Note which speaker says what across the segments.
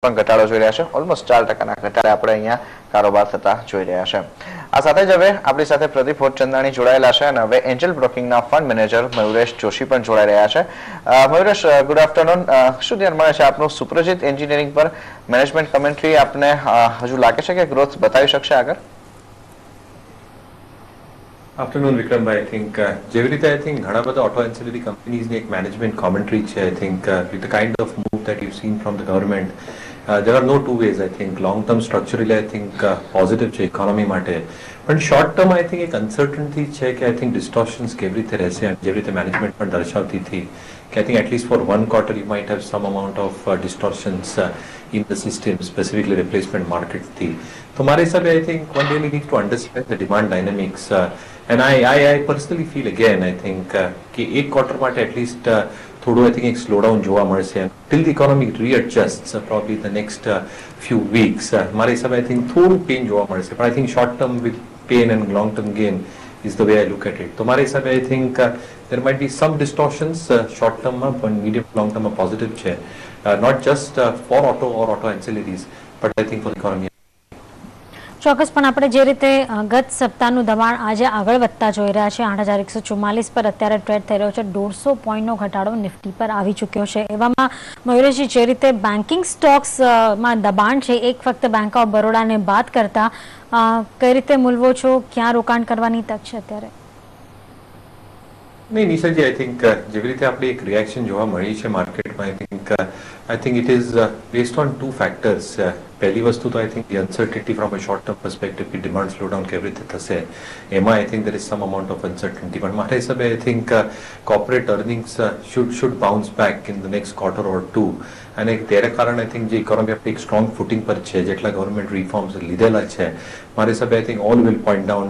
Speaker 1: પણ ઘટાડો જોઈ રહ્યા છે ઓલમોસ્ટ 4% ઘટાડે આપણે અહીંયા કારોબાર થતા જોઈ રહ્યા છે આ સાથે જ હવે આપણી સાથે પ્રદીપ હોટચંદાણી જોડાયેલા છે અને હવે એન્જલ બ્રોકિંગના ફંડ મેનેજર મયુરેશ જોશી પણ જોડાઈ રહ્યા છે મયુરેશ ગુડ આફ્ટરનૂન શું ધ્યાન મળે છે આપનું સુપ્રજીત એન્જિનિયરિંગ પર મેનેજમેન્ટ કમેન્ટ્રી આપને હજુ લાગે છે કે ગ્રોથ બતાવી શકશે આગળ
Speaker 2: Afternoon, Vikram. I think જેવી રીતે I think ઘણા બધા auto ancillary companies ની એક management commentary છે. I think with the kind of move that you've seen from the government, there are no two ways. I think long term structurally I think positive છે economy માટે. પણ short term I think એક uncertainty છે કે I think distortions કેવી રીતે રહેશે અને જેવી રીતે management પણ દર્શાવતી હતી કે I think at least for one quarter you might have some amount of distortions in the system, specifically replacement market thi. So મારા હિસાબે I think one really needs to understand the demand dynamics. And I personally feel again, I think कि एक quarter માટે at least થોડું I think એક slowdown જોવા મળશે till the economy readjusts probably the next few weeks. મારા હિસાબે I think થોડું pain જોવા મળશે but I think short term with pain and long term gain is the way I look at it. તો મારા હિસાબે I think there might be some distortions short term માં પણ medium long term માં positive છે not just for auto or auto ancillaries but I think for the economy.
Speaker 3: ચોક્કસપણે આપણે જે રીતે ગત સપ્તાહનું દબાણ આજે આગળ વધતા જોઈ રહ્યા છે 8144 પર અત્યારે ટ્રેડ થઈ રહ્યો છે 150 પોઈન્ટનો ઘટાડો નિફ્ટી પર આવી ચૂક્યો છે એવામાં મયુરેશજી જે રીતે બેન્કિંગ સ્ટોક્સમાં દબાણ છે એક ફક્ત બેંક ઓફ બરોડાને બાદ કરતા કઈ રીતે મૂલવો છો ક્યાં રોકાણ કરવાની તક છે અત્યારે
Speaker 2: નહીં નિશાજી I think જેવી રીતે આપણે એક રિએક્શન જોવા મળી છે માર્કેટમાં I think it is based on two factors. પહેલી વસ્તુ તો I think the uncertainty from a short term perspective કે demand slowdown કેવી રીતે થશે એમાં I think there is some amount of uncertainty પણ મારા હિસાબે I think corporate earnings should bounce back in the next quarter or two અને તેના કારણે I think જે ઇકોનોમી આપણી એક સ્ટ્રોંગ ફૂટિંગ પર છે જેટલા ગવર્મેન્ટ રિફોર્મ્સ લીધેલા છે મારા હિસાબે I think all will point down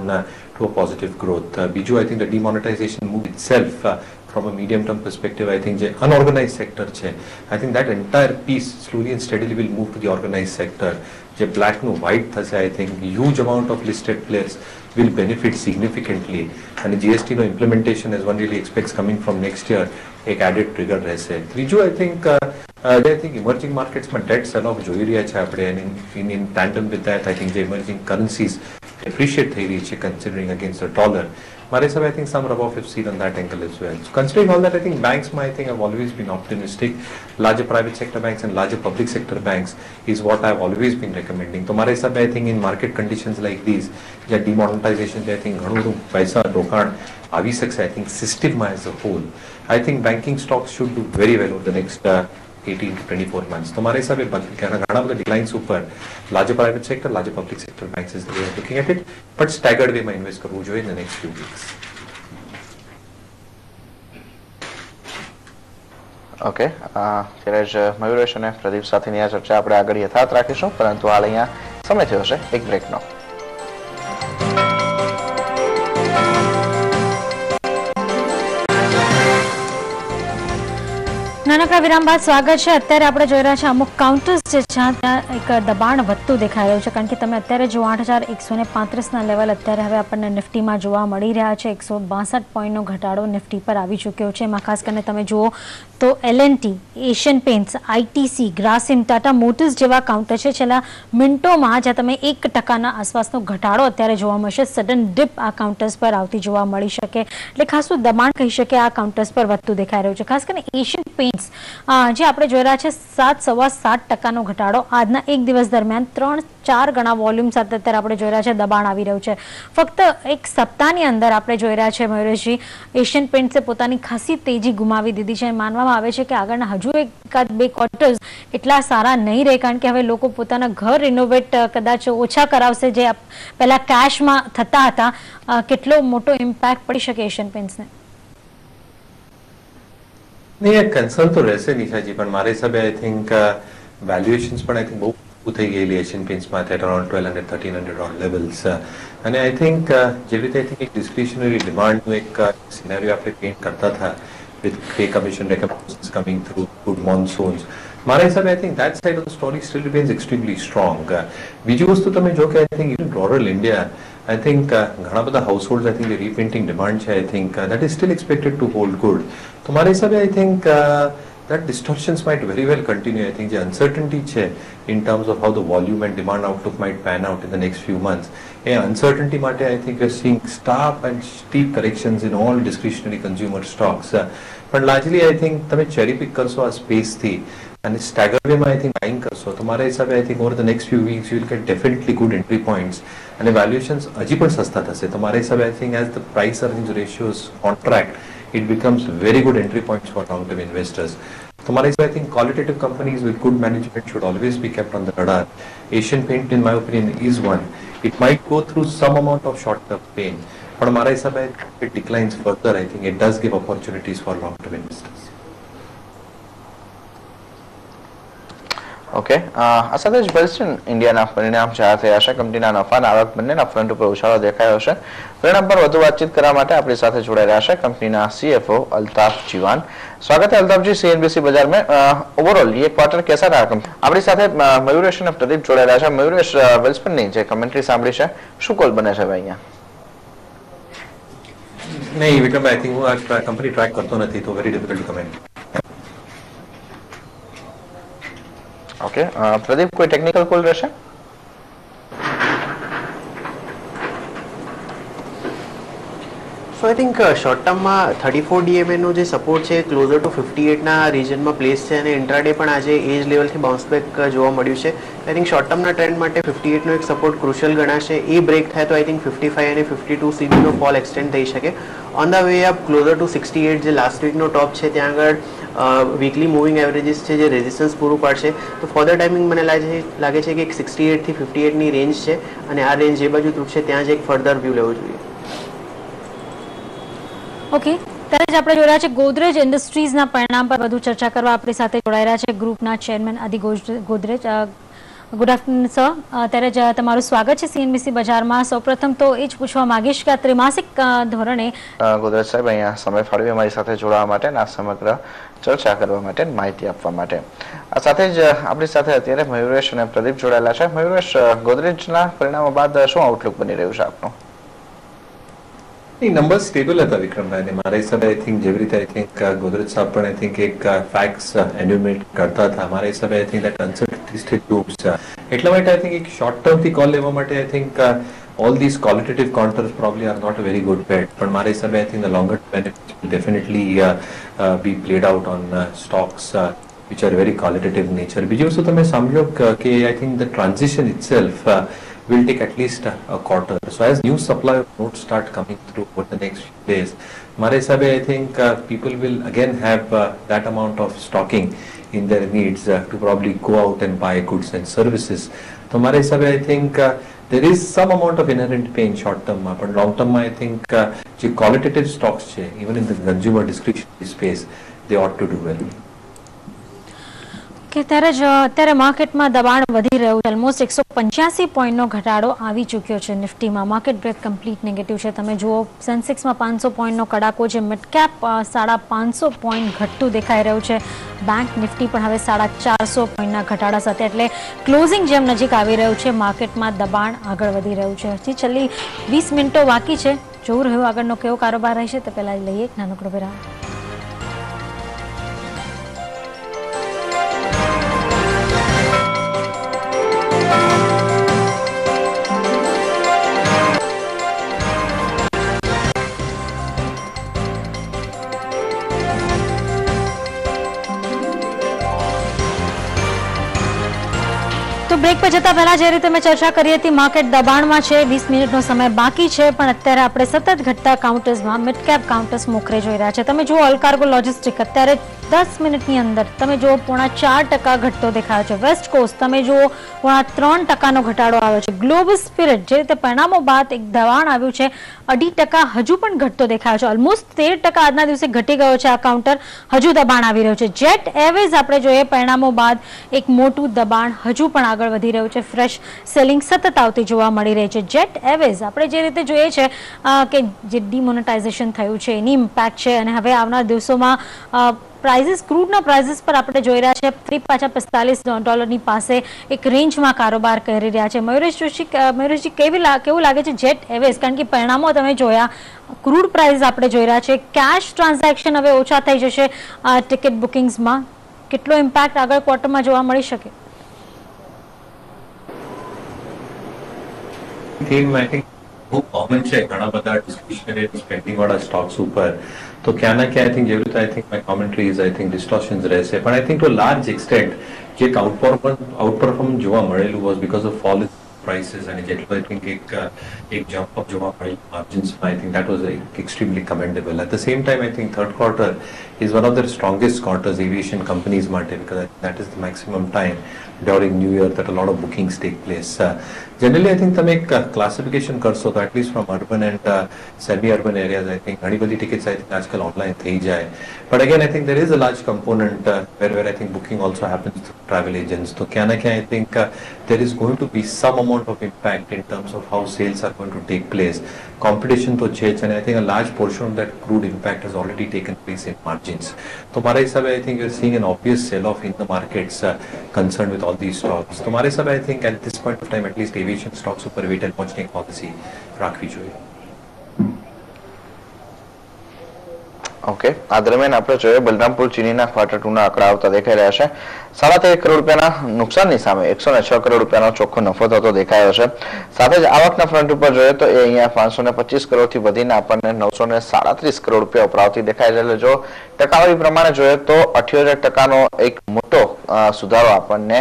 Speaker 2: to a positive growth. બીજું I think the demonetization move itself from a medium term perspective I think the unorganized sector che I think that entire piece slowly and steadily will move to the organized sector je black no white thase I think huge amount of listed players will benefit significantly and the GST no implementation as one really expects coming from next year ek added trigger rehse triju I think emerging markets ma debt sell off joi રહ્યા છે આપણે and in tandem with that I think the emerging currencies appreciate થઈ રહી છે considering against the dollar. I think some rub-off we've seen on that angle as well. So considering all that, I think banks, I think have always been optimistic. Larger private sector banks and larger public sector banks is what I've always been recommending. So I think in market conditions like these, yeah, demonetization, I think paisa rokan avi sakse. I think system as a whole. I think banking stocks should do very well over the next 18 to 24 months. So हमारे हिसाब से घना बड़ा declines ऊपर larger private sector, larger public sector banks is the way of looking at it, but staggered way में invest करવું જોઈએ in the next few weeks.
Speaker 1: Okay ત્યારે જ મયુરેશ અને પ્રદીપ સાથેની આ ચર્ચા આપણે આગળ યથાવત રાખીશું પરંતુ હાલ અહીંયા સમય થયો છે એક બ્રેકનો
Speaker 3: નાનકડા વિરામ બાદ સ્વાગત છે અત્યારે આપણે જોઈ રહ્યા છે અમુક કાઉન્ટર્સ જે છે ત્યાં એક દબાણ વધતું દેખાઈ રહ્યું છે કારણ કે તમે અત્યારે જો 8135ના લેવલ અત્યારે હવે આપણને નિફ્ટીમાં જોવા મળી રહ્યા છે 162 પોઈન્ટનો ઘટાડો નિફ્ટી પર આવી ચૂક્યો છે એમાં ખાસ કરીને તમે જુઓ તો L&T, Asian pants, ITC, Grasim, Tata motors જેવા કાઉન્ટર છે છેલ્લા મિનિટોમાં જ્યાં તમે 1% આસપાસનો ઘટાડો અત્યારે જોવા મળશે સડન ડિપ આ કાઉન્ટર્સ પર આવતી જોવા મળી શકે એટલે ખાસું દબાણ કહી શકે આ કાઉન્ટર્સ પર વધતું દેખાઈ રહ્યું છે ખાસ કરીને એશિયન પેન્ટ્સ જે આપણે જોઈ રહ્યા છે 7.7% ઘટાડો આજના એક દિવસ દરમિયાન 3-4 ગણા વોલ્યુમ સાથે અત્યારે આપણે જોઈ રહ્યા છે દબાણ આવી રહ્યું છે ફક્ત એક સપ્તાહની અંદર આપણે જોઈ રહ્યા છે મયુરેશજી એશિયન પેન્ટ્સે પોતાની ખાસી તેજી ગુમાવી દીધી છે માનવામાં આવે છે કે આગળના હજુ એકાદ બે ક્વાર્ટર્સ એટલા સારા નહીં રહે કારણ કે હવે લોકો પોતાના ઘર રિનોવેટ કદાચ ઓછા કરાવશે જે પહેલા કેશમાં થતા હતા કેટલો મોટો ઇમ્પેક્ટ પડી શકે એશિયન પેન્ટ્સને
Speaker 2: नहीं एक कंसर्न तो रहसे निशाजी पर हमारे सब आई थिंक वैल्यूएशंस पर आई थिंक बहुत થઈ ગયેલી એશિયન પેન્ટ્સમાં at around 1200-1300 levels અને આઈ થિંક જેવી રીતે આઈ થિંક એક ડિસ્ક્રિશનરી ડિમાન્ડનું એક સિનેરિયો આપણે પેઇન્ટ કરતા હતા with pay commission recommendations coming through, good monsoons. મારા હિસાબે I think that side of the story still remains extremely strong. બીજી વસ્તુ તમે જો કે I think even rural India, I think ઘણા બધા households I think the repainting demand છે I think that is still expected to hold good. તો મારા હિસાબે I think that distortions might very well continue. I think the uncertainty છે in terms of how the volume and demand outlook might pan out in the next few months. A uncertainty માટે I think we're seeing sharp and steep corrections in all discretionary consumer stocks. But largely I think તમે cherry pick કરશો આ space થી અને stagger way માં I think buying કરશો તો મારા હિસાબે I think over the next few weeks you will get definitely good entry points અને valuations હજી પણ સસ્તા થશે. તો મારા હિસાબે I think as the price earnings ratios contract, it becomes very good entry points for long-term investors. So, I think qualitative companies with good management should always be kept on the radar. Asian Paint, in my opinion, is one. It might go through some amount of short-term pain, but if it declines further, I think it does give opportunities for long-term investors.
Speaker 1: Okay, આ સાથે જ વેલ્સટન ઇન્ડિયાના પરિણામ જાહેર થયા છે. કંપનીના નફા અને આવક બંનેના ફ્રન્ટ ઉપર ઉછાળો દેખાયો છે. પરિણામ પર વધુ વાતચીત કરવા માટે આપણી સાથે જોડાઈ રહ્યા છે કંપનીના सीएफओ अल्ताफ जीवान. स्वागत है अल्ताफ जी सीएनबीसी बाजार में. ओवरऑल ये क्वार्टर कैसा रहा कंपनी? આપણી સાથે મયુરેશ અને પ્રદીપ જોડાઈ રહ્યા છે. મયુરેશ, વેલ્સપનની જે કમેન્ટ્રી સાંભળી છે, શું કોલ બને છે અહીંયા?
Speaker 2: નહીં વિક્રમ, આઈ થિંક હું આ કંપની ટ્રેક કરતો નથી તો very difficult to comment.
Speaker 1: Okay, Pradeep કોઈ ટેકનિકલ કોલ રહેશે?
Speaker 4: સો આઈ થિંક શોર્ટ ટર્મમાં 34 DMA નો જે સપોર્ટ છે ક્લોઝર ટુ 58 ના રિજનમાં પ્લેસ છે અને ઇન્ટ્રાડે પણ આજે એજ લેવલથી બાઉન્સ બેક જોવા મળ્યું છે. આઈ થિંક શોર્ટ ટર્મના ટ્રેન્ડ માટે 58 નો એક સપોર્ટ ક્રુશિયલ ગણાશે. એ બ્રેક થાય તો આઈ થિંક 55 અને 52 CB નો ફોલ એક્સટેન્ડ થઈ શકે. On the way up closure two 68 જે લાસ્ટ વીકનો ટોપ છે ત્યાં આગળ વીકલી મૂવિંગ એવરેજીસ છે જે રેઝિસ્ટન્સ પૂરું પાડશે. તો ફર્ધર ટાઈમિંગ મને લાગે છે કે એક 68 થી 58 ની રેન્જ છે અને આ રેન્જ જે બાજુ તૂટશે ત્યાં જ એક ફર્ધર વ્યૂ લેવો જોઈએ.
Speaker 3: ઓકે, ત્યારે જ આપણે જોઈ રહ્યા છે ગોદરેજ ઇન્ડસ્ટ્રીઝના પરિણામ પર વધુ ચર્ચા કરવા આપણી સાથે જોડાઈ રહ્યા છે ગ્રુપના ચેરમેન આદિ ગોદરેજ. Good afternoon sir. ત્યારે જ તમારું સ્વાગત છે સીએનબીસી બજારમાં. સૌપ્રથમ તો એ જ પૂછવા માંગીશ કે આ ત્રિમાસિક ધોરણે
Speaker 1: ગોદરેજ સાહેબ અહીંયા સમય ફાળવી અમારી સાથે જોડાવા માટે અને આ સમગ્ર ચર્ચા કરવા માટે માહિતી આપવા માટે. આ સાથે જ આપણી સાથે અત્યારે મયુરેશ અને પ્રદીપ જોડાયેલા છે. મયુરેશ, ગોદરેજના પરિણામો બાદ શું આઉટલુક બની રહ્યું છે આપનું?
Speaker 2: નંબર સ્ટેબલ હતા વિક્રમભાઈ અને મારા હિસાબે આઈ થિંક જેવી રીતે આઈ થિંક ગોદરેજ સાહેબ પણ આઈ થિંક એક ફેક્ટ્સ એન્યુમેટ કરતા હતા. મારા હિસાબે આઈ think that uncertainty steel looms. એટલા માટે આઈ થિંક એક શોર્ટ ટર્મ થી કોલ લેવા માટે I think all these qualitative counters probably are not a very good bet, but મારા હિસાબે I think the longer benefits will definitely be played out on stocks which are very qualitative in nature. બીજી વસ્તુ તમે સમજો કે I think the transition itself will take at least a quarter. So as new supply of notes start coming through over the next few days, મારા હિસાબે I think people will again have that amount of stocking in their needs to probably go out and buy goods and services. તો મારા હિસાબે I think there is some amount of inherent pain short term, but long term I think જે qualitative stocks છે, even in the consumer discretionary space, they ought to do well.
Speaker 3: કે ત્યારે જ અત્યારે માર્કેટમાં દબાણ વધી રહ્યું છે. ઓલમોસ્ટ 185 પોઈન્ટનો ઘટાડો આવી ચૂક્યો છે નિફ્ટીમાં. માર્કેટ બ્રેક કમ્પ્લીટ નેગેટિવ છે. તમે જુઓ સેન્સેક્સમાં 500 પોઈન્ટનો કડાકો છે. મિડ કેપ 550 પોઈન્ટ ઘટતું દેખાઈ રહ્યું છે. બેંક નિફ્ટી પણ હવે 450 પોઈન્ટના ઘટાડા સાથે, એટલે ક્લોઝિંગ જેમ નજીક આવી રહ્યું છે. માર્કેટમાં દબાણ આગળ વધી રહ્યું છે. હજી છેલ્લી 20 મિનિટો બાકી છે. જોવું રહ્યું આગળનો કેવો કારોબાર રહેશે. તે પહેલા લઈએ એક નાનકડો વિરામ. તો બ્રેક પર જતા પહેલા જે રીતે મેં ચર્ચા કરી હતી, માર્કેટ દબાણમાં છે. 20 મિનિટનો સમય બાકી છે, પણ અત્યારે આપણે સતત ઘટતા કાઉન્ટર્સમાં મિડ કેપ કાઉન્ટર્સ મોખરે જોઈ રહ્યા છે. તમે જુઓ અલકાર્ગો લોજિસ્ટિક અત્યારે 10 મિનિટની અંદર તમે જુઓ 0.4% ઘટતો દેખાયો છે. વેસ્ટ કોસ્ટ તમે જુઓ 3% ઘટાડો આવ્યો છે. ગ્લોબલ સ્પિરિટ જે રીતે પરિણામો બાદ એક દબાણ આવ્યું છે 2% હજુ પણ ઘટતો દેખાયો છે. ઓલમોસ્ટ 13% આજના દિવસે ઘટી ગયો છે આ કાઉન્ટર. હજુ દબાણ આવી રહ્યું છે. જેટ એરવેઝ આપણે જોઈએ પરિણામો બાદ એક મોટું દબાણ હજુ પણ આગળ વધી રહ્યું છે. ફ્રેશ સેલિંગ સતત આવતી જોવા મળી રહી છે. જેટ એરવેઝ આપણે જે રીતે જોઈએ છે કે જે ડિમોનેટાઇઝેશન થયું છે એની ઇમ્પેક્ટ છે અને હવે આવનાર દિવસોમાં પ્રાઇઝિસ ક્રૂડના પ્રાઇઝિસ પર આપણે જોઈ રહ્યા છે ફરી પાછા $45 પાસે એક રેન્જમાં કારોબાર કરી રહ્યા છે. મયુરેશજી કેવું લાગે છે જેટ એરવેઝ? કારણ કે પરિણામો તમે જોયા, ક્રૂડ પ્રાઇસ આપણે જોઈ રહ્યા છે, કેશ ટ્રાન્ઝેક્શન હવે ઓછા થઈ જશે ટિકિટ બુકિંગ્સમાં, કેટલો ઇમ્પેક્ટ આગળ ક્વાર્ટરમાં જોવા મળી શકે?
Speaker 2: I think બહુ કોમન છે ઘણા બધા ડિસ્ક્રિશનરી સ્પેન્ડિંગ વાળા સ્ટોક્સ ઉપર. તો ક્યાં ના ક્યાં આઈ થિંક જેવી રીતે I think my commentary is I think distortions રહેશે. પણ I think to large extent જે એક આઉટપરફોર્મ જોવા મળેલું was because of fall in prices and જેટલું આઈ થિંક એક જમ્પ અપ જોવા મળેલું માર્જિન્સમાં I think that was extremely commendable. At the same time I think third quarter is one of the strongest quarters aviation companies માટે, because that is the maximum time during New Year that a lot of bookings take place. Generally, I think તમે એક classification કરશો તો at least from urban and semi-urban areas, I think ઘણી બધી tickets I think આજકાલ online થઈ જાય. But again, I think there is a large component where I think booking also happens through travel agents. તો ક્યાં ના ક્યાં I think there is going to be some amount of impact in terms of how sales are going to take place. Competition તો છે જ, and I think a large portion of that crude impact has already taken place in margins. તો મારા હિસાબે I think you're seeing an obvious sell-off in the markets concerned with all these stocks. તો મારા હિસાબે I think at this point of time at least aviation stocks ઉપર wait and watch ની policy રાખવી જોઈએ.
Speaker 1: ઓકે, આ દરમિયાન આપણે જોઈએ બલરામપુર ચીનીના ક્વાર્ટર 2 ના આંકડા આવતા દેખાઈ રહ્યા છે. 13.5 કરોડ રૂપિયાના નુકસાનની સામે 106 કરોડ રૂપિયાનો ચોખ્ખો નફો થતો દેખાયો છે. સાથે જ આવકના ફ્રન્ટ ઉપર જોઈએ તો એ અહીંયા 525 કરોડથી વધીને આપણને 937 કરોડ રૂપિયા ઉપર આવતી દેખાય છે. એટલે જો ટકાવારી પ્રમાણે જોઈએ તો 78% એક મોટો સુધારો આપણને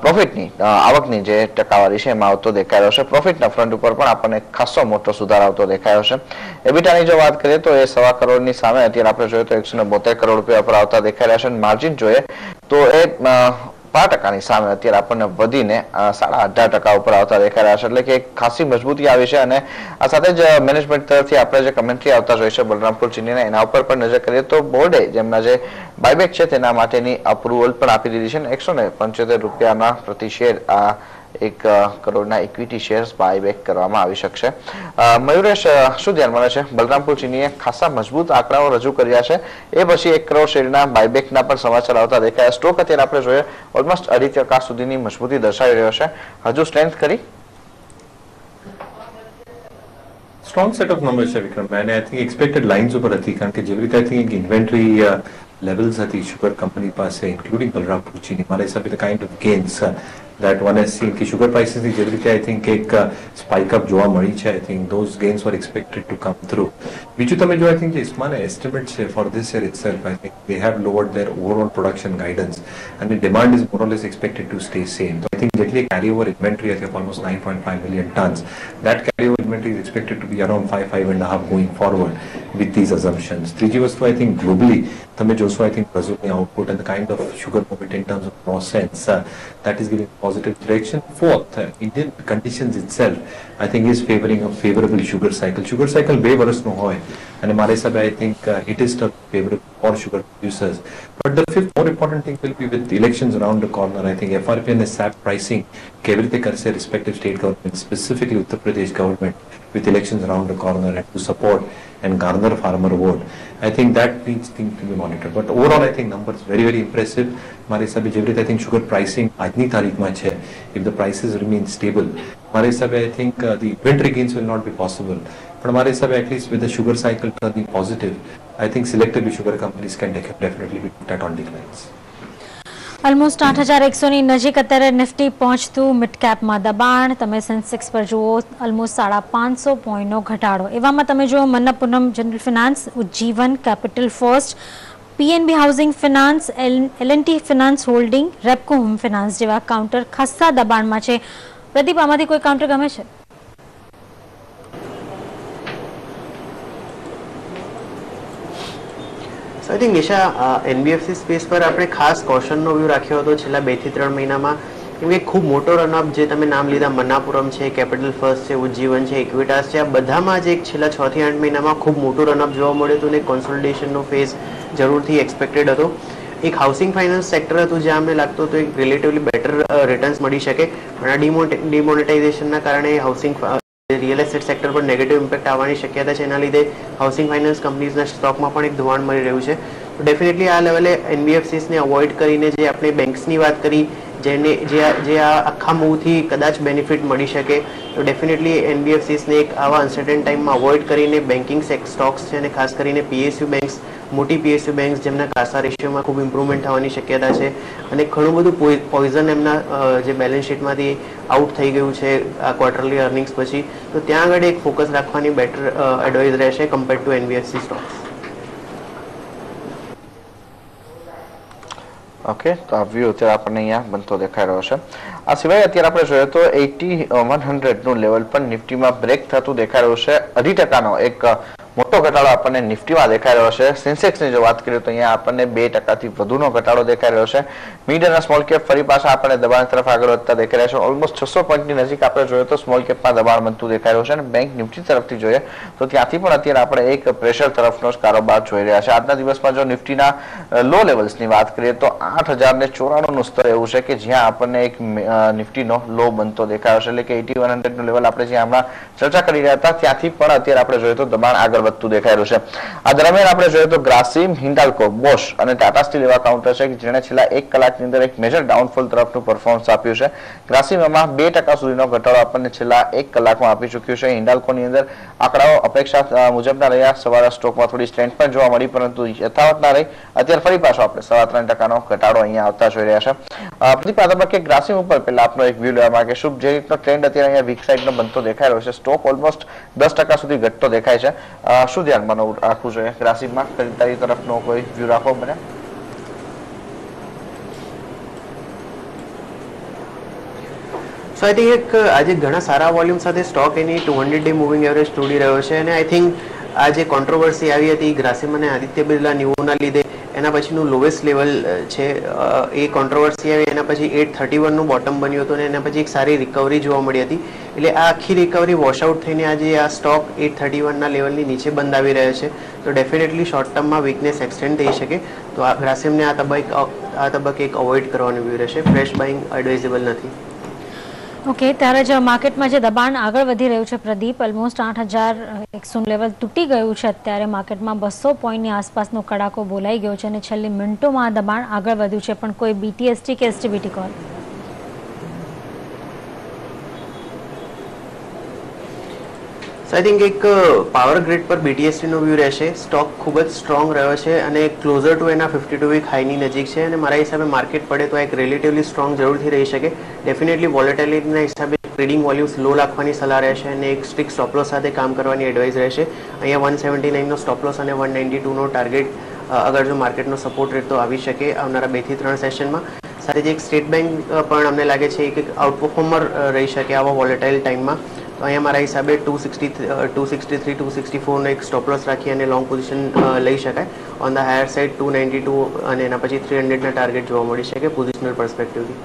Speaker 1: પ્રોફિટની આવકની જે ટકાવારી છે એમાં આવતો દેખાયો છે. પ્રોફિટના ફ્રન્ટ ઉપર પણ આપણને ખાસો મોટો સુધારો આવતો દેખાયો છે. એબીટાની જો વાત કરીએ તો એ 1.25 કરોડની સામે અત્યારે આપણે જોઈએ તો 172 કરોડ રૂપિયા પર આવતા દેખાઈ રહ્યા છે. માર્જિન જોઈએ તો એ 5% સામે અત્યારે આપણને વધીને 18.5% ઉપર આવતા દેખાઈ રહ્યા છે. એટલે કે ખાસી મજબૂતી આવી છે. અને આ સાથે જ મેનેજમેન્ટ તરફથી આપણે જે કમેન્ટ્રી આવતા જોઈએ છે બલરામપુર ચીનીના, એના ઉપર પણ નજર કરીએ તો બોર્ડે જેમના જે બાયબેક છે તેના માટેની અપ્રુવલ પણ આપી દીધી છે. 175 રૂપિયાના પ્રતિ શેર આ 1 કરોડના ઇક્વિટી શેર્સ બાયબેક કરવામાં આવી શકશે. મયુરેશ, શું ધ્યાનમાં છે? બલરામપુર ચીનીએ ખાસા મજબૂત આંકડાઓ રજૂ કર્યા છે, એ પછી 1 કરોડ શેરના બાયબેકના પણ સમાચાર આવતા દેખાયા. સ્ટોક અત્યારે આપણે જોઈએ ઓલમોસ્ટ 2.5% સુધીની મજબૂતી દર્શાવી રહ્યો છે. હજુ સ્ટ્રેન્થ કરી
Speaker 2: સ્ટ્રોંગ સેટ ઓફ નંબર્સ છે વિક્રમ, અને આઈ થિંક એક્સપેક્ટેડ લાઇન્સ ઉપર હતી. કારણ કે જેવી રીતે આઈ થિંક ઇન્વેન્ટરી લેવલ્સ હતી શુગર કંપની પાસે ઇન્ક્લુડિંગ બલરામપુર ચીની, મારા હિસાબે the kind of gains that one has seen કે sugar prices ની જેવી રીતે I think એક spike up જોવા મળી છે. I think those gains were expected to come through. બીજું તમે જો I think જે ઇસ્માના estimate છે for this year itself, I think they have lowered their overall production guidance and the demand is more or less expected to stay same. So I think જેટલી carryover inventory હતી of almost 9.5 million tons, that carryover inventory is expected to be around 5.5 going forward with these assumptions. ત્રીજી વસ્તુ I think globally તમે જોશો I think Brazilની output and the kind of sugar movement in terms of raw sense that is giving positive direction. Fourth, Indian conditions itself I think is favoring a favorable sugar cycle. Sugar cycle 2 વર્ષનો હોય અને મારા હિસાબે I think it is still favorable for sugar producers. But the fifth more important thing will be with the elections around the corner. I think FRP and SAP pricing કેવી રીતે કરશે respective state government, specifically Uttar Pradesh government with elections around the corner and to support and garner farmer vote. I think that needs things to be monitored. But overall, I think numbers very impressive. મારા હિસાબે જેવી રીતે I think sugar pricing આજની તારીખમાં છે, if the prices remain stable, મારા હિસાબે I think the inventory gains will not be possible. પણ મારા હિસાબે at least with the sugar cycle turning positive, I think selectively sugar companies can definitely be put at on declines.
Speaker 3: Almost 8,100ની નજીક અત્યારે Nifty પહોંચતું, mid કેપમાં દબાણ. તમે Sensex પર જુઓ ઓલમોસ્ટ 550 પોઈન્ટનો ઘટાડો. એવામાં તમે જુઓ Manappuram general finance, Ujjivan, capital first, PNB housing finance, LNT finance holding, Repco home finance જેવા કાઉન્ટર ખાસ્સા દબાણમાં છે. પ્રદીપ, આમાંથી કોઈ કાઉન્ટર ગમે છે?
Speaker 4: I think Nisha NBFC space પર આપણે ખાસ કોશનનો વ્યૂ રાખ્યો હતો છેલ્લા 2 થી 3 મહિનામાં, કેમ કે ખૂબ મોટો રનઅપ જે તમે નામ લીધા મન્નાપુરમ છે, કેપિટલ ફર્સ્ટ છે, ઉજ્જીવન છે, ઇક્વિટાસ છે, આ બધામાં જ એક છેલ્લા 6 થી 8 મહિનામાં ખૂબ મોટું રનઅપ જોવા મળ્યું હતું અને કોન્સોલિડેશનનો ફેઝ જરૂરથી એક્સપેક્ટેડ હતો. એક હાઉસિંગ ફાઇનાન્સ સેક્ટર હતું જ્યાં અમને લાગતું હતું એક રિલેટિવલી બેટર રિટર્ન્સ મળી શકે, પણ આ ડિમોનેટાઇઝેશનના કારણે હાઉસિંગ રિયલ એસ્ટેટ સેક્ટર પર નેગેટિવ ઇમ્પેક્ટ આવવાની શક્યતા છે. એના લીધે હાઉસિંગ ફાઇનાન્સ કંપનીઝના સ્ટોકમાં પણ એક ધોવાણ મળી રહ્યું છે. તો ડેફિનેટલી આ લેવલે એનબીએફસીસને અવોઇડ કરીને જે આપણે બેન્ક્સની વાત કરી, જે આ આખા મૂવથી કદાચ બેનિફિટ મળી શકે, તો ડેફિનેટલી એનબીએફસીસને એક આવા અનસર્ટેન ટાઈમમાં અવોઇડ કરીને બેન્કિંગ સ્ટોક્સ છે અને ખાસ કરીને પીએસયુ બેન્ક્સ મોટી PSU બેંક્સ જેમના કાસા રેશિયોમાં ખૂબ ઇમ્પ્રુવમેન્ટ થવાની શક્યતા છે અને ઘણું બધું પોઈઝન એમના જે બેલેન્સ શીટમાંથી આઉટ થઈ ગયું છે આ ક્વાર્ટરલી અર્નિંગ્સ પછી, તો ત્યાં આગળ એક ફોકસ રાખવાની બેટર એડવાઇસ રહેશે compare to NBFC stocks.
Speaker 1: Okay, તો આ વ્યૂ અત્યારે આપણને અહીંયા બનતો દેખાઈ રહ્યો છે. આ સિવાય અત્યારે આપણે જોઈએ તો 80-100 નું લેવલ પણ નિફ્ટીમાં બ્રેક થતું દેખાઈ રહ્યું છે. 2% એક મોટો ઘટાડો આપણને નિફ્ટીમાં દેખાઈ રહ્યો છે. સેન્સેક્સની જો વાત કરીએ તો અહીંયા આપણને 2% વધુનો ઘટાડો દેખાઈ રહ્યો છે. મિડ અને સ્મોલ કેપ ફરી પાછા આપણને દબાણ તરફ આગળ વધતા દેખાઈ રહ્યા છે. ઓલમોસ્ટ 600 પોઈન્ટની નજીક આપણે જોઈએ તો સ્મોલ કેપમાં દબાણ બનતું દેખાઈ રહ્યું છે અને બેંક નિફ્ટી તરફથી જોઈએ તો ત્યાંથી પણ અત્યારે આપણે એક પ્રેશર તરફનો કારોબાર જોઈ રહ્યા છે. આજના દિવસમાં જો નિફ્ટીના લો લેવલ્સની વાત કરીએ તો 8094 નું સ્તર એવું છે કે જ્યાં આપણને એક નિફ્ટીનો લો બનતો દેખાયો છે, એટલે કે 80-100 નું લેવલ આપણે જ્યાં હમણાં ચર્ચા કરી રહ્યા હતા ત્યાંથી પણ અત્યારે આપણે જોઈએ તો દબાણ આગળ વધતું દેખાઈ રહ્યું છે. આ દરમિયાન આપણે જોઈએ તો ગ્રાસિમ, હિન્ડાલ્કો, બોશ અને ટાટા સ્ટીલ એવા કાઉન્ટર છે કે જેણે છેલ્લા 1 કલાકની અંદર એક મેજર ડાઉનફોલ તરફનું પરફોર્મન્સ આપ્યું છે. ગ્રાસિમમાં 2% સુધીનો ઘટાડો આપણને છેલ્લા 1 કલાકમાં આપી ચૂક્યું છે. હિન્ડાલ્કોની અંદર આંકડાઓ અપેક્ષા મુજબના રહ્યા. સવારે સ્ટોકમાં થોડી સ્ટ્રેન્થ પણ જોવા મળી, પરંતુ યથાવત ના રહી. અત્યારે ફરી પાછો આપણે 3.25% નો ઘટાડો અહીંયા આવતા જોઈ રહ્યા છે. પ્રદીપ, આ તબક્કે ગ્રાસિમ ઉપર પહેલા આપનો એક વ્યૂ લેવા માંગીશું. જે રીતનો ટ્રેન્ડ અત્યારે અહીંયા વીક સાઇડનો બનતો દેખાઈ રહ્યો છે, સ્ટોક ઓલમોસ્ટ 10% સુધી ઘટતો દેખાય છે. શું ધ્યાનમાં રાખવું જોઈએ ગ્રાસિમમાં? ખરીદારી તરફનો કોઈ વ્યૂ રાખવો મને?
Speaker 4: સો આઈ થિંક એક આજે ઘણા સારા વોલ્યુમ સાથે સ્ટોક એની 200 ડે મૂવિંગ એવરેજ તોડી રહ્યો છે અને આઈ થિંક આ જે કોન્ટ્રોવર્સી આવી હતી ગ્રાસિમ અને આદિત્ય બિરલા ન્યૂના લીધે એના પછીનું લોવેસ્ટ લેવલ છે, એ કોન્ટ્રોવર્સી આવી એના પછી 831 નું બોટમ બન્યું હતું અને એના પછી એક સારી રિકવરી જોવા મળી હતી. એટલે આ આખી રિકવરી વોશઆઉટ થઈને આજે આ સ્ટોક 831 ના લેવલની નીચે બંધ આવી રહ્યો છે. તો ડેફિનેટલી શોર્ટ ટર્મમાં વીકનેસ એક્સટેન્ડ થઈ શકે. તો આ ગ્રાસિમને આ તબક્કે એક અવોઇડ કરવાનું વ્યૂ રહેશે. ફ્રેશ બાઇંગ એડવાઇઝેબલ નથી.
Speaker 3: ઓકે, ત્યારે જ માર્કેટમાં જે દબાણ આગળ વધી રહ્યું છે પ્રદીપ, ઓલમોસ્ટ 8100 લેવલ તૂટી ગયું છે. અત્યારે માર્કેટમાં 200 પોઈન્ટની આસપાસનો કડાકો બોલાઈ ગયો છે અને છેલ્લી મિનિટોમાં દબાણ આગળ વધ્યું છે. પણ કોઈ BTST કે STBT કોલ?
Speaker 4: આઈ થિંક એક પાવર ગ્રીડ પર BTST નો વ્યૂ રહેશે. સ્ટોક ખૂબ જ સ્ટ્રોંગ રહ્યો છે અને ક્લોઝર ટુ એના 52 વીક હાઈની નજીક છે અને મારા હિસાબે માર્કેટ પડે તો એક રિલેટિવલી સ્ટ્રોંગ જરૂરથી રહી શકે. ડેફિનેટલી વોલેટિલિટીના હિસાબે ટ્રેડિંગ વોલ્યુમ્સ લો રાખવાની સલાહ રહેશે અને એક સ્ટ્રિક્ટ સ્ટોપ લોસ સાથે કામ કરવાની એડવાઇસ રહેશે. અહીંયા 179 નો સ્ટોપ લોસ અને 192 નો ટાર્ગેટ અગર જો માર્કેટનો સપોર્ટ રેટ તો આવી શકે આવનારા 2 થી 3 સેશનમાં. સાથે જ એક સ્ટેટ બેંક પણ અમને લાગે છે એક આઉટપરફોર્મર રહી શકે આવા વોલેટાઇલ ટાઈમમાં. તો અહીંયા મારા હિસાબે 263, 264 નો એક સ્ટોપ લોસ રાખી અને લોંગ પોઝિશન લઈ શકાય. ઓન ધ હાયર સાઇડ 292 અને એના પછી 300 ના ટાર્ગેટ જોવા મળી શકે પોઝિશનલ પર્સપેક્ટિવથી.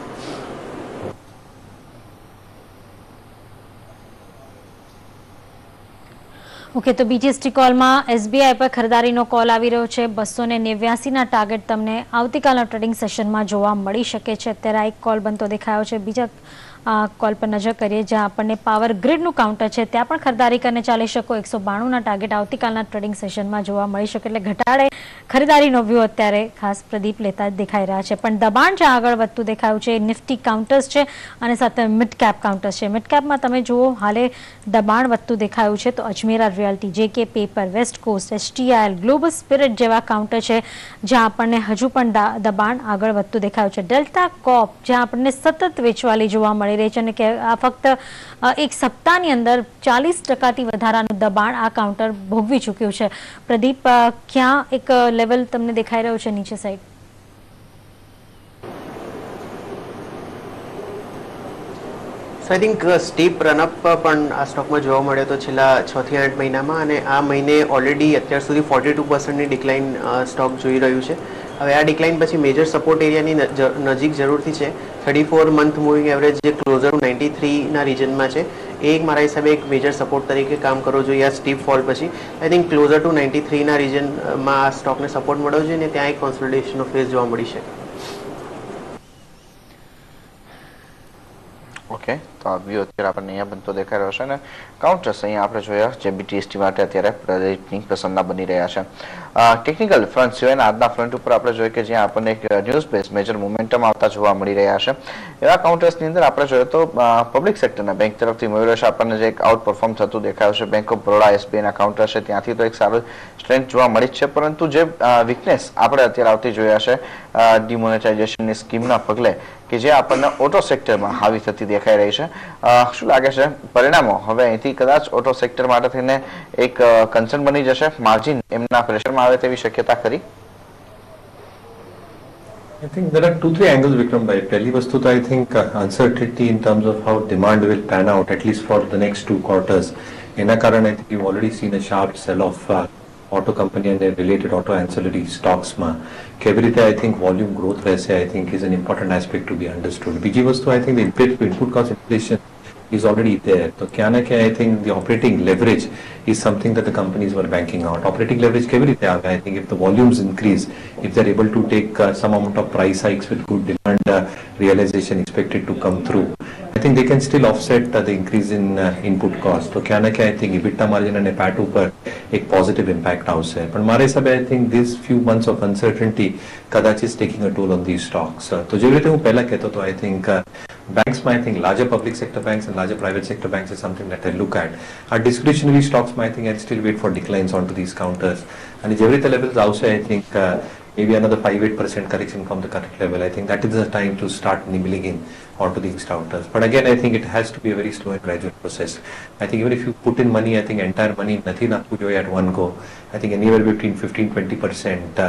Speaker 3: ઓકે, તો BTST કોલમાં SBI પર ખરીદારીનો કોલ આવી રહ્યો છે. 289 ના ટાર્ગેટ તમને આવતીકાલના ટ્રેડિંગ સેશનમાં જોવા મળી શકે છે. અત્યારે આ એક કોલ બનતો દેખાયો છે. બીજા કોલ પર નજર કરીએ જ્યાં આપણને પાવર ગ્રીડનું કાઉન્ટર છે, ત્યાં પણ ખરીદારી કરીને ચાલી શકો. 192 ના ટાર્ગેટ આવતીકાલના ટ્રેડિંગ સેશનમાં જોવા મળી શકે. એટલે ઘટાડે ખરીદારીનો વ્યૂ અત્યારે ખાસ પ્રદીપ લેતા દેખાઈ રહ્યા છે. પણ દબાણ જ્યાં આગળ વધતું દેખાયું છે નિફ્ટી કાઉન્ટર્સ છે અને સાથે મિડ કેપ કાઉન્ટર્સ છે. મિડ કેપમાં તમે જુઓ હાલે દબાણ વધતું દેખાયું છે તો Ajmera realty, JK paper, west coast, STIL, global spirit જેવા કાઉન્ટર છે જ્યાં આપણને હજુ પણ દબાણ આગળ વધતું દેખાયું છે. ડેલ્ટા કોપ જ્યાં આપણને સતત વેચવાલી જોવા મળી રહી છે અને કે આ ફક્ત એક સપ્તાહની અંદર 40% વધારાનું દબાણ આ કાઉન્ટર ભોગવી ચૂક્યું છે. પ્રદીપ, ક્યાં એક લેવલ તમને દેખાઈ રહ્યો છે નીચે side?
Speaker 4: I think steep run-up પણ આ સ્ટોકમાં જોવા મળ્યો તો છેલ્લા 6 થી 8 મહિનામાં અને આ મહિને ઓલરેડી અત્યાર સુધી 42%ની ડિક્લાઇન સ્ટોક જોઈ રહ્યું છે. હવે આ ડિક્લાઇન પછી મેજર સપોર્ટ એરિયાની નજીક જરૂરથી છે. 34 મંથ મૂવિંગ એવરેજ જે ક્લોઝર ટુ 93 ના રિજનમાં છે એ એક મારા હિસાબે એક મેજર સપોર્ટ તરીકે કામ કરવો જોઈએ આ સ્ટીપ ફોલ પછી. આઈ થિંક ક્લોઝર ટુ 93 ના રિજનમાં આ સ્ટોકને સપોર્ટ મળવો જોઈએ અને ત્યાં એક કોન્સોલિડેશનનો ફેઝ જોવા મળી શકે.
Speaker 1: ઓકે, તો આ વ્યૂ અત્યારે આપણને અહીંયા બનતો દેખાઈ રહ્યો છે અને કાઉન્ટર્સ અહીંયા આપણે જોયા જે BTST માટે અત્યારે પ્રદેશની પસંદના બની રહ્યા છે. ટેકનિકલ ફ્રન્ટ સિવાયના આજના ફ્રન્ટ ઉપર આપણે જોઈએ કે જ્યાં આપણને એક ન્યૂઝ બેઝ મેજર મોમેન્ટમ આવતા જોવા મળી રહ્યા છે. એવા કાઉન્ટર્સની અંદર આપણે જોઈએ તો પબ્લિક સેક્ટરના બેંક તરફથી મયુરેશ આપણને જે એક આઉટ પરફોર્મ થતું દેખાયું છે. બેંક ઓફ બરોડા SBI ના કાઉન્ટર છે ત્યાંથી તો એક સારું સ્ટ્રેન્થ જોવા મળી જ છે, પરંતુ જે વીકનેસ આપણે અત્યારે આવતી જોયા છે ડિમોનેટાઇઝેશનની સ્કીમના પગલે કે જે આપણને ઓટો સેક્ટરમાં હાવી થતી દેખાઈ રહી છે. શું લાગે છે પરિણામો હવે અહીંથી કદાચ ઓટો સેક્ટર માટે થઈને એક કન્સર્ન બની જશે, માર્જિન એમના પ્રેશરમાં આવે તેવી શક્યતા ખરી?
Speaker 2: I think there are 2-3 angles, Vikram bhai. Pehli vastu to I think uncertainty in terms of how demand will pan out, at least for the next 2 quarters. Ena karan I think you've already seen a sharp sell-off auto company and their related auto ancillary stocks ma. કેવી રીતે I think volume growth રહેશે I think is an important aspect to be understood. બીજી વસ્તુ I think the input cost inflation is already there. So kya na kya I think the operating leverage is something that the companies were banking out. Operating leverage કેવી રીતે આવે? I think if the volumes increase, if they're able to take some amount of price hikes with good demand realization expected to come through, I think they can still offset the increase in input cost. તો ક્યાં ના ક્યાં I think EBITDA margin અને PAT ઉપર એક positive impact આવશે. પણ મારા હિસાબે I think these few months of uncertainty કદાચ is taking a toll on these stocks. તો જેવી રીતે હું પહેલા કહેતો હતો I think banks માં I think larger public sector banks and larger private sector banks is something that I look at. Our discretionary stocks I think I'll still wait for declines onto these counters. અને જેવી રીતે levels આવશે I think maybe another 5-8% correction from the current level. I think that is the time to start nibbling in onto these counters. But again, I think it has to be a very slow and gradual process. I think even if you put in money, I think entire money, nothing at one go. I think anywhere between 15-20%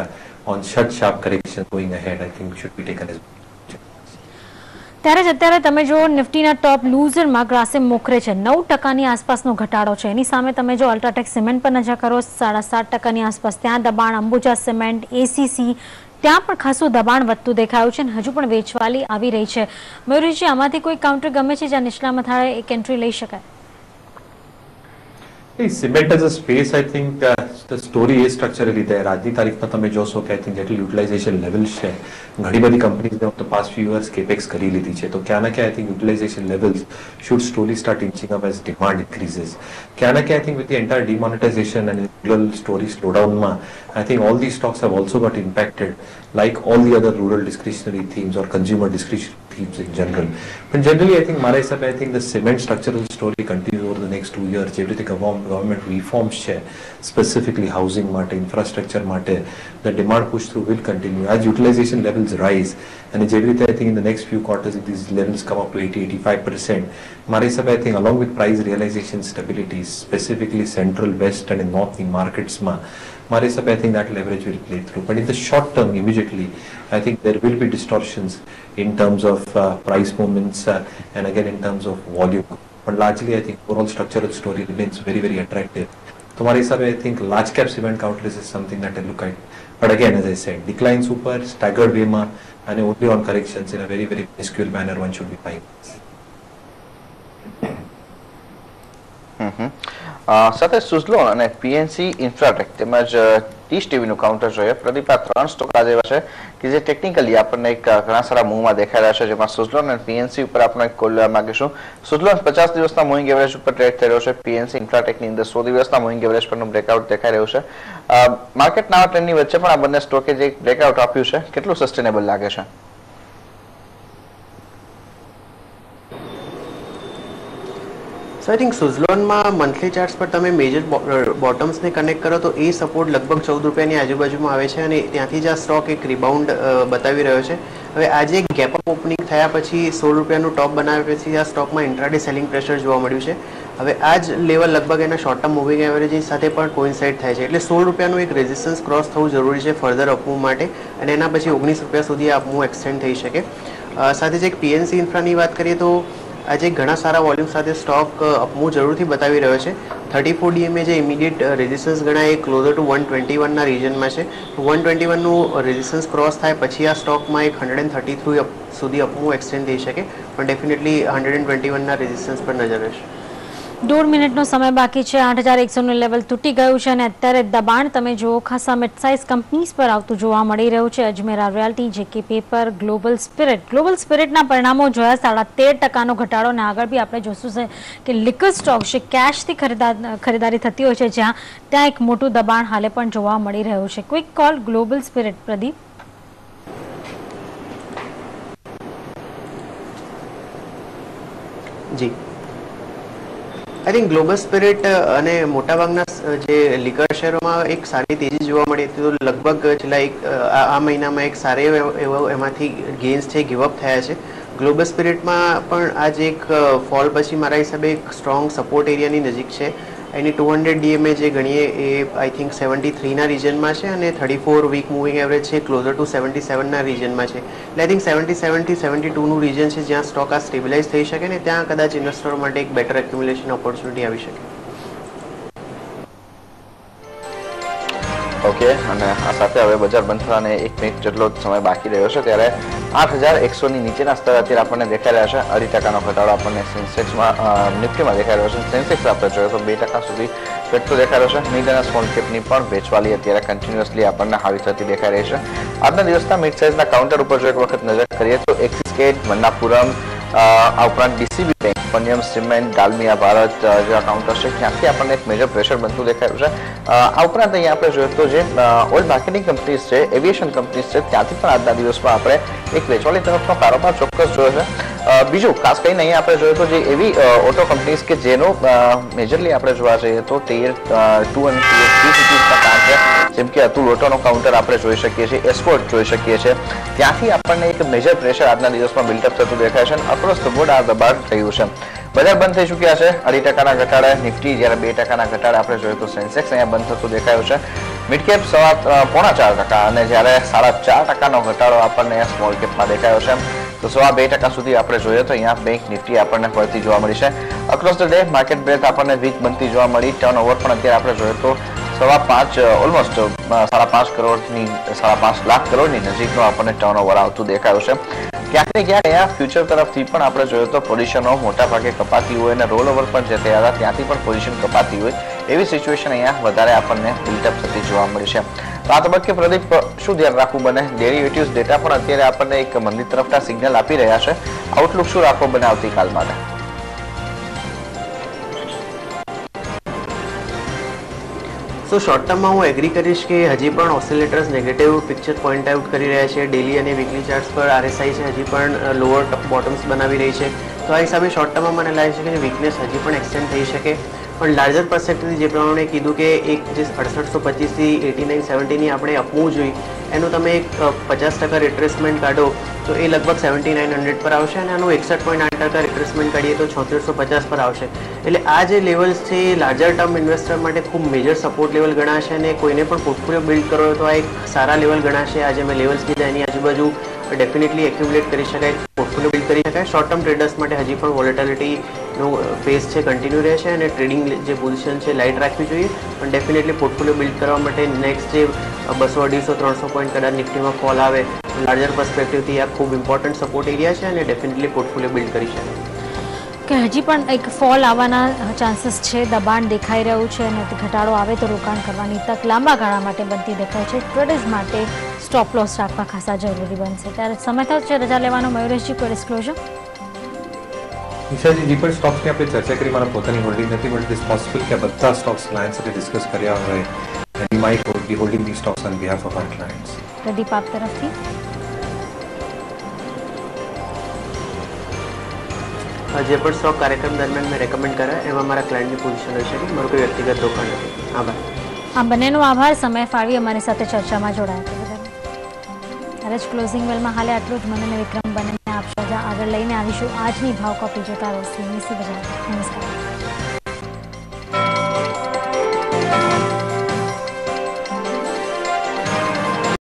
Speaker 2: on such sharp corrections going ahead, I think should be taken as.
Speaker 3: ત્યારે જ અત્યારે તમે જો નિફ્ટીના ટોપ લૂઝરમાં ગ્રાસિમ મોખરે છે 9% આસપાસનો ઘટાડો છે. એની સામે તમે જો અલ્ટ્રાટેક સિમેન્ટ પર નજર કરો 7.5% આસપાસ ત્યાં દબાણ, અંબુજા સિમેન્ટ, ACC ત્યાં પણ ખાસું દબાણ વધતું દેખાયું છે અને હજુ પણ વેચવાલી આવી રહી છે. મયુરેશજી, આમાંથી કોઈ કાઉન્ટર ગમે છે જ્યાં નીચલા મથાળે એક એન્ટ્રી લઈ શકાય?
Speaker 2: Cement as a space, I think the story is structurally there. આજની તારીખમાં તમે જોશો કે I think જેટલી યુટિલાઇઝેશન લેવલ્સ છે ઘણી બધી કંપનીઝને of the past few years capex કરી લીધી છે. તો ક્યાં ના ક્યાં I think utilization levels should slowly start inching up as demand increases. ક્યાં ના ક્યાં I think with the entire demonetization and rural story slowdownમાં I think all these stocks have also got impacted like all the other rural discretionary themes or consumer discretionary themes in general. But generally I think મારા હિસાબે I think the cement structural story continues over the next 2 years. જેવી રીતે government reforms છે specifically housing માટે, infrastructure માટે, the demand push through will continue as utilization levels rise. And જેવી રીતે I think in the next few quarters if these levels come up to 80-85%, મારા હિસાબે I think along with price realization stability, specifically central, west and in north markets માં મારા હિસાબે I think that leverage will play through. But in the short term, immediately, I think there will be distortions in terms of price movements and again in terms of volume. But largely, I think overall structural story remains very, very attractive. So મારા હિસાબે I think large cap cement counters is something that I look at. But again, as I said, decline super, staggered way માં and only on corrections in a very, very minuscule manner one should be buying.
Speaker 1: સાથે સુઝલોન અને PNC Infratech તેમજ ટીસ ટીવીનું counter જોઈએ. પ્રદીપ, આ 3 stock આજે એવા છે કે જે ટેકનિકલી આપણને એક ઘણા સારા મૂવમાં દેખાઈ રહ્યા છે, જેમાં સુઝલોન અને PNC ઉપર આપણે એક કોલ લેવા માંગીશું. સુઝલોન 50 દિવસના મૂવિંગ એવરેજ ઉપર ટ્રેડ થઈ રહ્યો છે. PNC ઇન્ફ્રાટેકની અંદર 100 દિવસના મૂવિંગ એવરેજ પરનું બ્રેકઆઉટ દેખાઈ રહ્યું છે. માર્કેટના આ ટ્રેન્ડની વચ્ચે પણ આ બંને સ્ટોકે જે બ્રેકઆઉટ આપ્યું છે કેટલું સસ્ટેનેબલ લાગે છે?
Speaker 4: સો આઈ થિંક સુઝલોનમાં મંથલી ચાર્ટ્સ પર તમે મેજર બોટમ્સને કનેક્ટ કરો તો એ સપોર્ટ લગભગ 14 રૂપિયાની આજુબાજુમાં આવે છે અને ત્યાંથી જ આ સ્ટોક એક રિબાઉન્ડ બતાવી રહ્યો છે. હવે આજે એક ગેપ અપ ઓપનિંગ થયા પછી 16 રૂપિયાનું ટોપ બનાવ્યા પછી આ સ્ટોકમાં ઇન્ટ્રાડે સેલિંગ પ્રેશર જોવા મળ્યું છે. હવે આ જ લેવલ લગભગ એના શોર્ટ ટર્મ મૂવિંગ એવરેજ સાથે પણ કોઇન્સાઇડ થાય છે, એટલે 16 રૂપિયાનું એક રેઝિસ્ટન્સ ક્રોસ થવું જરૂરી છે ફર્ધર અપમૂવ માટે અને એના પછી 19 રૂપિયા સુધી આ અપમૂવ એક્સટેન્ડ થઈ શકે. સાથે જ એક PNC ઇન્ફ્રાની વાત કરીએ તો આજે ઘણા સારા વોલ્યુમ સાથે સ્ટોક અપમૂવ જરૂરથી બતાવી રહ્યો છે. 34 DMA જે ઇમિડિયેટ રેઝિસ્ટન્સ ગણાય એ ક્લોઝર ટુ 121ના રિજનમાં છે. 121નું રેઝિસ્ટન્સ ક્રોસ થાય પછી આ સ્ટોકમાં એક 133 સુધી અપમૂવ એક્સટેન્ડ થઈ શકે, પણ ડેફિનેટલી 121ના રેઝિસ્ટન્સ પર નજર રહેશે.
Speaker 3: 1.5 મિનિટનો સમય બાકી છે. 8,100નું લેવલ તૂટી ગયું છે અને અત્યારે દબાણ તમે જુઓ ખાસા મિડ સાઇઝ કંપનીઝ પર આવતું જોવા મળી રહ્યું છે. Ajmera royalty, J K paper, global સ્પિરિટના પરિણામો જોયા 13% ઘટાડો અને આગળ બી આપણે જોશું છે કે લિકર સ્ટોક છે કેશથી ખરીદારી થતી હોય છે ત્યાં એક મોટું દબાણ હાલે પણ જોવા મળી રહ્યું છે. Quick call global spirit, Pradeep.
Speaker 4: Ji, I think global spirit અને મોટાભાગના જે લિકર શેરોમાં એક સારી તેજી જોવા મળી હતી. તો લગભગ છેલ્લા આ મહિનામાં એક સારી એવો એમાંથી ગેઇન્સ છે ગિવઅપ થયા છે. ગ્લોબલ સ્પિરિટમાં પણ આજે એક ફોલ પછી મારા હિસાબે એક સ્ટ્રોંગ સપોર્ટ એરિયાની નજીક છે. એની 200 DMA જે ગણીએ એ આઈ થિંક 73ના રિજનમાં છે અને 34 વીક મૂવિંગ એવરેજ છે ક્લોઝર ટુ 77ના રિજનમાં છે. એટલે આઈ થિંક 77 થી 72નું રિજન છે જ્યાં સ્ટોક આ સ્ટેબિલાઇઝ થઈ શકે ને ત્યાં કદાચ ઇન્વેસ્ટરો માટે એક બેટર એક્યુમ્યુલેશન ઓપોર્ચ્યુનિટી આવી શકે.
Speaker 1: ઓકે, અને આ સાથે હવે બજાર બંધ થવાને 1 મિનિટ જેટલો સમય બાકી રહ્યો છે ત્યારે 8,100ની નીચેના સ્તર અત્યારે આપણને દેખાઈ રહ્યા છે. 2.5%નો ઘટાડો આપણને સેન્સેક્સમાં નિફ્ટીમાં દેખાઈ રહ્યો છે. સેન્સેક્સ આપણે જોઈએ તો 2% સુધી ઘટતો દેખાઈ રહ્યો છે. મિડ અને સ્મોલ કેપની પણ વેચવાલી અત્યારે કન્ટિન્યુઅસલી આપણને હાવી થતી દેખાઈ રહી છે. આજના દિવસના મિડ સાઇઝના કાઉન્ટર ઉપર જો એક વખત નજર કરીએ તો એક્સિસ ગેટ, મન્નાપુરમ, આ ઉપરાંત ડીસીબી બેંક, પન્યમ સિમેન્ટ, ડાલમિયા ભારત જેવા કાઉન્ટર છે ત્યાંથી આપણને એક મેજર પ્રેશર બનતું દેખાયું છે. આ ઉપરાંત અહીંયા આપણે જોઈએ તો જે ઓઇલ માર્કેટિંગ કંપનીઝ છે, એવિએશન કંપનીઝ છે ત્યાંથી પણ આજના દિવસમાં આપણે એક વેચવાલી તરફનો કારોબાર ચોક્કસ જોયો છે. બીજું ખાસ કરીને અહીંયા આપણે જોઈએ તો જે એવી ઓટો કંપનીઝ કે જેનો મેજરલી આપણે જોવા જઈએ તો ટિયર 2 અને ટિયર 3 સિટીઝમાં કામ છે, જેમ કે અતુલ ઓટોનો કાઉન્ટર આપણે જોઈ શકીએ છીએ, એસ્કોર્ટ જોઈ શકીએ છીએ. ત્યાંથી આપણને એક મેજર પ્રેશર આજના દિવસમાં બિલ્ડઅપ થતું દેખાય છે અને અક્રોસ ધ બોર્ડ આ દબાણ થયું છે. બજાર બંધ થઈ ચૂક્યા છે. 2.5%ના ઘટાડે નિફ્ટી, જ્યારે 2%ના ઘટાડે આપણે જોઈએ તો સેન્સેક્સ અહીંયા બંધ થતું દેખાયું છે. મિડ કેપ 4.25% અને જ્યારે 4.5%નો ઘટાડો આપણને સ્મોલ કેપમાં દેખાયો છે. તો 2% સુધી આપણે જોઈએ તો અહીંયા બેંક નિફ્ટી આપણને વળતી જોવા મળી છે. Across the day market breath આપણને વીક બનતી જોવા મળી. ટર્નઓવર પણ અત્યારે આપણે જોઈએ તો 5.5 કરોડની 5.5 લાખ કરોડની નજીકનો આપણને ટર્નઓવર આવતું દેખાયું છે. ક્યાંક ને ક્યાંક અહીંયા ફ્યુચર તરફથી પણ આપણે જોઈએ તો પોઝિશનો મોટા ભાગે કપાતી હોય અને રોલ ઓવર પણ જે થયા હતા ત્યાંથી પણ પોઝિશન કપાતી હોય એવી સિચ્યુએશન અહીંયા વધારે આપણને બિલ્ડઅપ થતી જોવા મળી છે. તો આ તબક્કે પ્રદીપ શું ધ્યાન રાખવું બને? ડેરિવેટિવ્સ ડેટા પણ અત્યારે આપણને એક મંદી તરફના સિગ્નલ આપી રહ્યા છે. આઉટલુક શું રાખવો બને આવતીકાલ માટે?
Speaker 4: સો શોર્ટ ટર્મમાં હું એગ્રી કરીશ કે હજી પણ oscillators negative picture point out કરી રહ્યા છે. ડેલી અને વીકલી ચાર્ટ્સ પર RSI છે હજી પણ લોઅર બોટમ્સ બનાવી રહી છે. તો આ હિસાબે શોર્ટ ટર્મમાં મને લાગે છે કે વીકનેસ હજી પણ એક્સટેન્ડ થઈ શકે. પણ લાર્જર પર્સપેક્ટિવથી જે પ્રમાણે કીધું કે એક જે 6825 થી 8970ની આપણે આપવું જોઈએ એનું તમે એક 50% રિટ્રેસમેન્ટ કાઢો તો એ લગભગ 7900 પર આવશે અને આનું 61.8% રિટ્રેસમેન્ટ કાઢીએ તો 7650 પર આવશે. એટલે આ જે લેવલ્સ છે એ લાર્જર ટર્મ ઇન્વેસ્ટર માટે ખૂબ મેજર સપોર્ટ લેવલ ગણાશે અને કોઈને પણ પોર્ટફોલિયો બિલ્ડ કરવો હોય તો આ એક સારા લેવલ ગણાશે. આજે મેં લેવલ્સ કીધા એની આજુબાજુ ડેફિનેટલી એક્યુમ્યુલેટ કરી શકાય, પોર્ટફોલિયો બિલ્ડ કરી શકાય. શોર્ટ ટર્મ ટ્રેડર્સ માટે હજી પણ વોલેટિલિટીનો ફેઝ છે કન્ટિન્યુ રહેશે અને ટ્રેડિંગ જે પોઝિશન છે લાઇટ રાખવી જોઈએ. પણ ડેફિનેટલી પોર્ટફોલિયો બિલ્ડ કરવા માટે નેક્સ્ટ જે 200, 250, 300 પોઈન્ટ કદાચ નિફ્ટીમાં ફોલ આવે લાર્જર પર્સપેક્ટિવથી આ ખૂબ ઇમ્પોર્ટન્ટ સપોર્ટ એરિયા છે અને ડેફિનેટલી પોર્ટફોલિયો બિલ્ડ કરી શકાય.
Speaker 3: કે હજી પણ એક ફોલ આવવાના ચાન્સીસ છે, દબાણ દેખાઈ રહ્યું છે અને ઘટાડો આવે તો રોકાણ કરવાની તક લાંબા ગાળા માટે બનતી દેખાય છે. ટ્રેડર્સ માટે સ્ટોપ લોસ રાખવા ખાસા જરૂરી બનશે. ત્યારે સમય થયો છે રજા લેવાનો. મયુરેશજી, કોઈ ડિસ્ક્લોઝર?
Speaker 2: નિશાજી, જે પણ સ્ટોક્સની આપણે ચર્ચા કરી મારા પોતાની હોલ્ડિંગ નથી, બટ ઇટ ઇઝ પોસિબલ કે બધા સ્ટોક્સ ક્લાયન્ટ સાથે ડિસ્કસ કર્યા હોય and we might be holding these stocks on behalf of our clients.
Speaker 3: Pradeep, આપ તરફથી?
Speaker 4: જે પણ સ્ટોક કાર્યક્રમ દરમિયાન મેં રેકમેન્ડ કર્યા એમાં મારા ક્લાયન્ટની પોઝિશન હોઈ શકે, મારું કોઈ વ્યક્તિગત રોકાણ નથી. આભાર.
Speaker 3: આ બંનેનો આભાર સમય ફાળવી અમારી સાથે ચર્ચામાં જોડાયા બદલ. ત્યારે જ ક્લોઝિંગ વેલમાં હાલે આટલું જ. મને અને વિક્રમ બંનેને આપશો આગળ લઈને આવીશું આજની ભાવ કોપી જોતા રહો CNBC બજાર. નમસ્કાર.